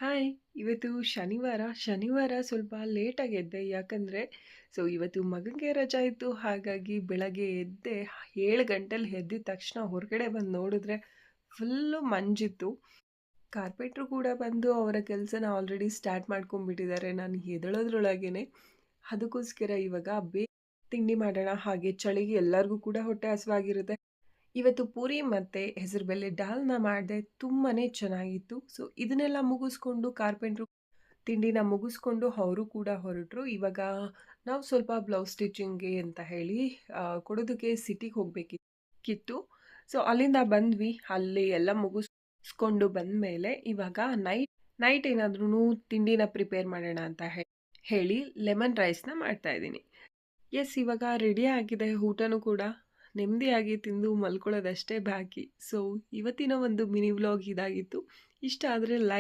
Hi! ಇವತ್ತು ಶನಿವಾರ ಸ್ವಲ್ಪ ಲೇಟಾಗಿ ಎದ್ದೆ. ಯಾಕಂದ್ರೆ ಇವತ್ತು ಮಗಂಗೆ ರಜಾ ಇತ್ತು. ಹಾಗಾಗಿ ಬೆಳಗ್ಗೆ ಎದ್ದೆ 7 ಗಂಟೆಲಿ ಎದ್ದಿದ ತಕ್ಷಣ ಹೊರಗಡೆ ಬಂದು ನೋಡಿದ್ರೆ ಫುಲ್ಲು ಮಂಜಿತ್ತು. ಕಾರ್ಪೆಂಟ್ರು ಕೂಡ ಬಂದು ಅವರ ಕೆಲಸನ ಆಲ್ರೆಡಿ ಸ್ಟಾರ್ಟ್ ಮಾಡ್ಕೊಂಡ್ಬಿಟ್ಟಿದ್ದಾರೆ. ನಾನು ಎದ್ದೇಳೋದ್ರೊಳಗೇನೆ. ಅದಕ್ಕೋಸ್ಕರ ಇವಾಗ ತಿಂಡಿ ಮಾಡೋಣ. ಹಾಗೆ ಚಳಿಗೆ ಎಲ್ಲರಿಗೂ ಕೂಡ ಹೊಟ್ಟೆ ಹಸಿವಾಗಿರುತ್ತೆ. ಇವತ್ತು ಪೂರಿ ಮತ್ತೆ ಹೆಸರುಬೇಳೆ ಡಾಲ್‌ನ ಮಾಡಿದೆ. ತುಂಬಾನೇ ಚೆನ್ನಾಗಿತ್ತು. ಇದನ್ನೆಲ್ಲ ಮುಗಿಸ್ಕೊಂಡು ಕಾರ್ಪೆಂಟ್ರು ತಿಂಡಿನ ಮುಗಿಸ್ಕೊಂಡು ಅವರು ಕೂಡ ಹೊರಟ್ರು. ಇವಾಗ ನಾವು ಸ್ವಲ್ಪ ಬ್ಲೌಸ್ ಸ್ಟಿಚಿಂಗ್ಗೆ ಅಂತ ಹೇಳಿ ಕೊಡೋದಕ್ಕೆ ಸಿಟಿಗೆ ಹೋಗ್ಬೇಕಿತ್ತು. ಅಲ್ಲಿಂದ ಬಂದ್ವಿ. ಅಲ್ಲಿ ಎಲ್ಲ ಮುಗಿಸ್ಕೊಂಡು ಬಂದಮೇಲೆ ಇವಾಗ ನೈಟ್ ಏನಾದ್ರೂ ತಿಂಡಿನ ಪ್ರಿಪೇರ್ ಮಾಡೋಣ ಅಂತ ಹೇಳಿ ಲೆಮನ್ ರೈಸ್‌ನ ಮಾಡ್ತಾ ಇದ್ದೀನಿ. ಇವಾಗ ರೆಡಿ ಆಗಿದೆ. ಊಟನೂ ಕೂಡ ನೆಮ್ಮದಿಯಾಗಿ ತಿಂದು ಮಲ್ಕೊಳ್ಳೋದಷ್ಟೇ ಬಾಕಿ. ಇವತ್ತಿನ ಒಂದು ಮಿನಿ ವ್ಲಾಗ್ ಇದಾಗಿತ್ತು. ಇಷ್ಟ ಆದರೆ ಲೈಕ್